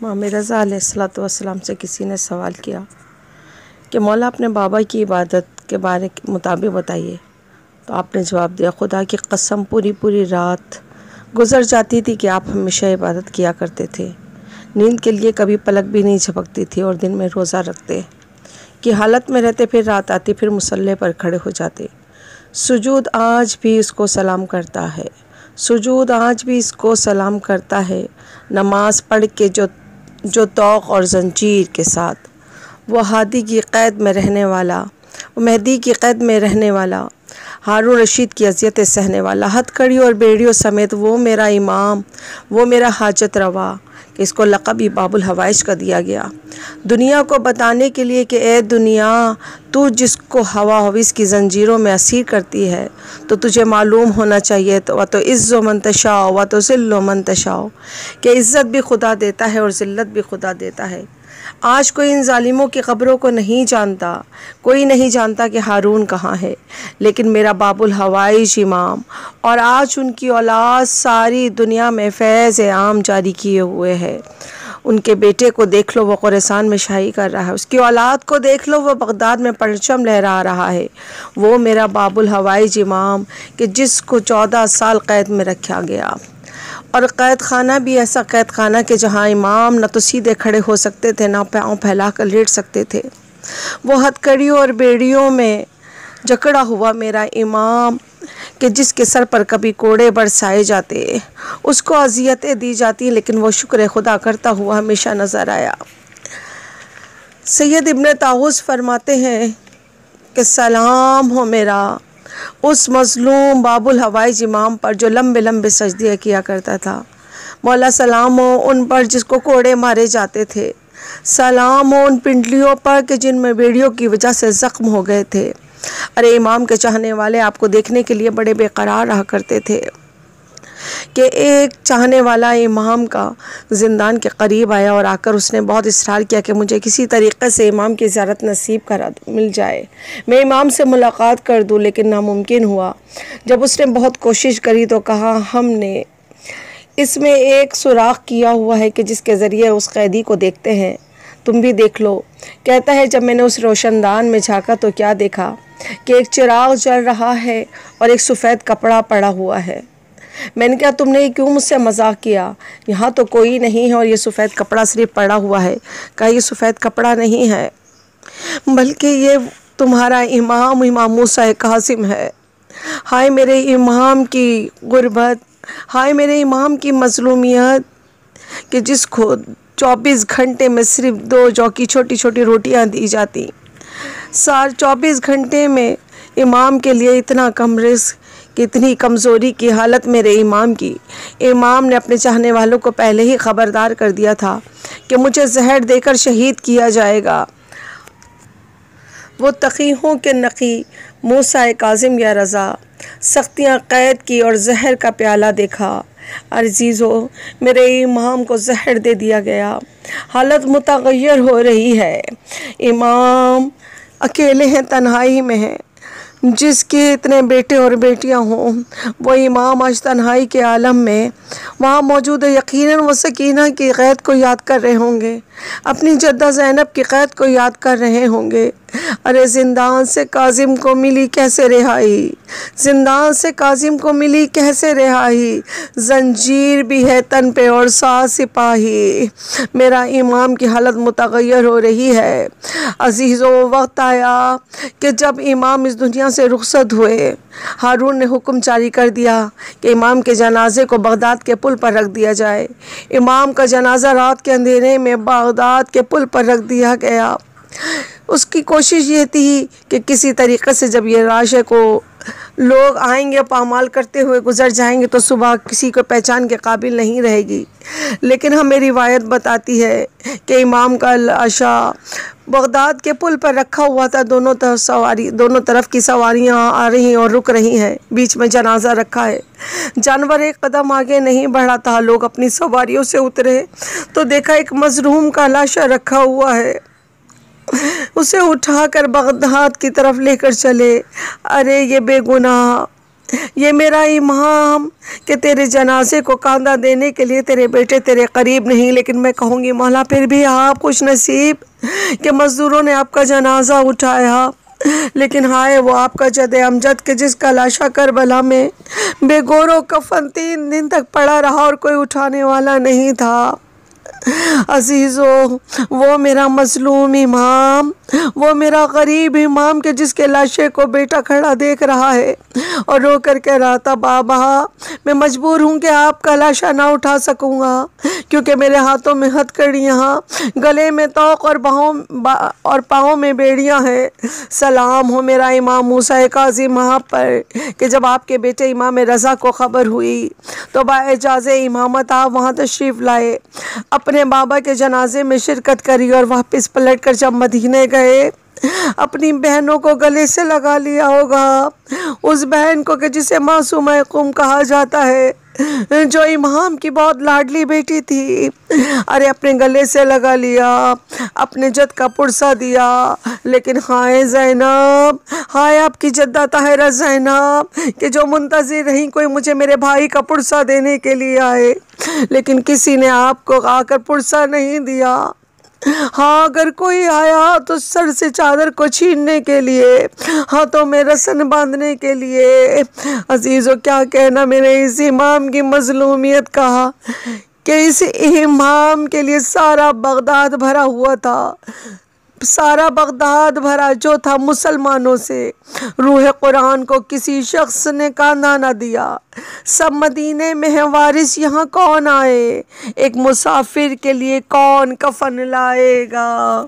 امام رضا علیہ الصلوۃ والسلام سے کسی نے سوال کیا کہ مولا اپنے بابا کی عبادت کے بارے مطابق بتائیے، تو آپ نے جواب دیا، خدا کی قسم پوری پوری رات گزر جاتی تھی کہ آپ ہمیشہ عبادت کیا کرتے تھے، نیند کے لیے کبھی پلک بھی نہیں جھپکتی تھی اور دن میں روزہ رکھتے کی حالت میں رہتے، پھر رات آتی، پھر مصلی پر کھڑے ہو جاتے، سجود آج بھی اس کو سلام کرتا ہے، سجود آج بھی اس کو سلام کرتا ہے، نماز پڑھ کے جو توق اور زنجیر کے ساتھ وہ ہادی کی قید میں رہنے والا، وہ مہدی کی قید میں رہنے والا، ہارون رشید کی اذیتیں سہنے والا، ہتھ کڑیوں اور بیڑیوں سمیت وہ میرا امام، وہ میرا حاجت روا، کہ اس کو لقب ہی باب الحوائج کا دیا گیا، دنیا کو بتانے کے لیے کہ اے دنیا، تو جس کو ہوا ہویس کی زنجیروں میں اسیر کرتی ہے تو تجھے معلوم ہونا چاہیے تو عز و من تشاء و ذل و من تشاء، کہ عزت بھی خدا دیتا ہے اور ذلت بھی خدا دیتا ہے۔ آج کوئی ان ظالموں کی قبروں کو نہیں جانتا، کوئی نہیں جانتا کہ ہارون کہاں ہے، لیکن میرا باب الحوائج امام اور آج ان کی اولاد ساری دنیا میں فیض عام جاری کیے ہوئے ہے۔ ان کے بیٹے کو دیکھ لو، وہ خراسان میں شاہی کر رہا ہے، اس کی اولاد کو دیکھ لو، وہ بغداد میں پرچم لہرا رہا ہے، وہ میرا باب الحوائج امام کہ جس کو 14 سال قید میں رکھا گیا، اور قید خانہ بھی ایسا قید خانہ کہ جہاں امام نہ تو سیدھے کھڑے ہو سکتے تھے، نہ پاؤں پھیلا کر لیٹ سکتے تھے، وہ ہتھ کڑیوں اور بیڑیوں میں جکڑا ہوا میرا امام کہ جس کے سر پر کبھی کوڑے برسائے جاتے، اس کو اذیتیں دی جاتی، لیکن وہ شکر خدا کرتا ہوا ہمیشہ نظر آیا۔ سید ابن طاووس فرماتے ہیں کہ سلام ہو میرا اس مظلوم باب الحوائج امام پر جو لمبے لمبے سجدے کیا کرتا تھا، مولا سلام ہو ان پر جس کو کوڑے مارے جاتے تھے، سلام ہو ان پنڈلیوں پر کہ جن میں بیڑیوں کی وجہ سے زخم ہو گئے تھے۔ ارے امام کے چاہنے والے آپ کو دیکھنے کے لیے بڑے بے قرار رہا کرتے تھے کہ ایک چاہنے والا امام کا زندان کے قریب آیا اور آ کر اس نے بہت اصرار کیا کہ مجھے کسی طریقے سے امام کی زیارت نصیب مل جائے، میں امام سے ملاقات کر دوں، لیکن ناممکن ہوا۔ جب اس نے بہت کوشش کری تو کہا، ہم نے اس میں ایک سوراخ کیا ہوا ہے کہ جس کے ذریعے اس قیدی کو دیکھتے ہیں، تم بھی دیکھ لو۔ کہتا ہے جب میں نے اس روشن دان میں جھانکا تو کیا دیکھا کہ ایک چراغ جل رہا ہے اور ایک سفید کپڑا پڑا ہوا ہے۔ میں نے کہا تم نے کیوں مجھ سے مذاق کیا، یہاں تو کوئی نہیں ہے اور یہ سفید کپڑا صرف پڑا ہوا ہے۔ کہا یہ سفید کپڑا نہیں ہے بلکہ یہ تمہارا امام موسیٰ کاظم ہے۔ ہائے میرے امام کی غربت، ہائے میرے امام کی مظلومیت کہ جس کو 24 گھنٹے میں صرف 2 جو کی چھوٹی چھوٹی روٹیاں دی جاتی، 24 گھنٹے میں امام کے لیے اتنا کم رزق، اتنی کمزوری کی حالت میرے امام کی۔ امام نے اپنے چاہنے والوں کو پہلے ہی خبردار کر دیا تھا کہ مجھے زہر دے کر شہید کیا جائے گا۔ وہ تقیوں کے نقی موسیٰ کاظم یا رضا، سختیاں قید کی اور زہر کا پیالہ دیکھا۔ عزیزو، میرے امام کو زہر دے دیا گیا، حالت متغیر ہو رہی ہے، امام اکیلے ہیں، تنہائی میں ہیں، جس کے اتنے بیٹے اور بیٹیاں ہوں، وہ امام آج تنہائی کے عالم میں وہاں موجود ہے، یقیناً وہ سکینہ کی قید کو یاد کر رہے ہوں گے، اپنی جدہ زینب کی قید کو یاد کر رہے ہوں گے۔ ارے زندان سے کاظم کو ملی کیسے رہائی، زندان سے کاظم کو ملی کیسے رہائی، زنجیر بھی ہے تن پہ اور 7 سپاہی، میرا امام کی حالت متغیر ہو رہی ہے۔ عزیزو، وقت آیا کہ جب امام اس دنیا سے رخصت ہوئے، ہارون نے حکم جاری کر دیا کہ امام کے جنازے کو بغداد کے پل پر رکھ دیا جائے۔ امام کا جنازہ رات کے اندھیرے میں بغداد کے پل پر رکھ دیا گیا۔ اس کی کوشش یہ تھی کہ کسی طریقے سے جب یہ لاشیں کو لوگ آئیں گے، پامال کرتے ہوئے گزر جائیں گے تو صبح کسی کو پہچان کے قابل نہیں رہے گی، لیکن ہمیں روایت بتاتی ہے کہ امام کا لاشا بغداد کے پل پر رکھا ہوا تھا، دونوں طرف کی سواریاں آ رہی اور رک رہی ہیں، بیچ میں جنازہ رکھا ہے، جانور ایک قدم آگے نہیں بڑھا تھا، لوگ اپنی سواریوں سے اترے تو دیکھا ایک مظلوم کا لاشا رکھا ہوا ہے، اسے اٹھا کر بغداد کی طرف لے کر چلے۔ ارے یہ بے گناہ یہ میرا امام کہ تیرے جنازے کو کاندھا دینے کے لیے تیرے بیٹے تیرے قریب نہیں، لیکن میں کہوں گی مولا پھر بھی آپ خوش نصیب کہ مزدوروں نے آپ کا جنازہ اٹھایا، لیکن ہائے وہ آپ کا جد امجد کہ جس کا لاشا کربلا میں بے گور و کفن 3 دن تک پڑا رہا اور کوئی اٹھانے والا نہیں تھا۔ عزیزو، وہ میرا مظلوم امام، وہ میرا غریب امام کہ جس کے لاشے کو بیٹا کھڑا دیکھ رہا ہے اور رو کر کہہ رہا تھا بابا میں مجبور ہوں کہ آپ کا لاشا نہ اٹھا سکوں گا کیونکہ میرے ہاتھوں میں ہتھکڑیاں، گلے میں طوق اور پاؤں میں بیڑیاں ہیں۔ سلام ہو میرا امام موسیٰ کاظم آپ پر کہ جب آپ کے بیٹے امام رضا کو خبر ہوئی تو باعجاز امامت آپ وہاں تشریف لائے، اپنے بابا کے جنازے میں شرکت کری اور واپس پلٹ کر جب مدینے گئے اپنی بہنوں کو گلے سے لگا لیا ہوگا، اس بہن کو کہ جسے معصومہ قم کہا جاتا ہے، جو امام کی بہت لاڈلی بیٹی تھی، ارے اپنے گلے سے لگا لیا، اپنے جد کا پرسہ دیا، لیکن ہائے زینب، ہائے آپ کی جدہ طاہرہ زینب کہ جو منتظر رہیں کوئی مجھے میرے بھائی کا پرسہ دینے کے لیے آئے، لیکن کسی نے آپ کو آ کر پرسہ نہیں دیا۔ ہاں اگر کوئی آیا تو سر سے چادر کو چھیننے کے لیے، ہاتھوں میں رسن باندھنے کے لیے۔ عزیزو کیا کہنا میرے اس امام کی مظلومیت کا کہ اس امام کے لیے سارا بغداد بھرا ہوا تھا، سارا بغداد بھرا جو تھا مسلمانوں سے۔ روح قرآن کو کسی شخص نے کاندھا نہ دیا، سب مدینے میں ہیں، وارث یہاں کون آئے، ایک مسافر کے لیے کون کفن لائے گا۔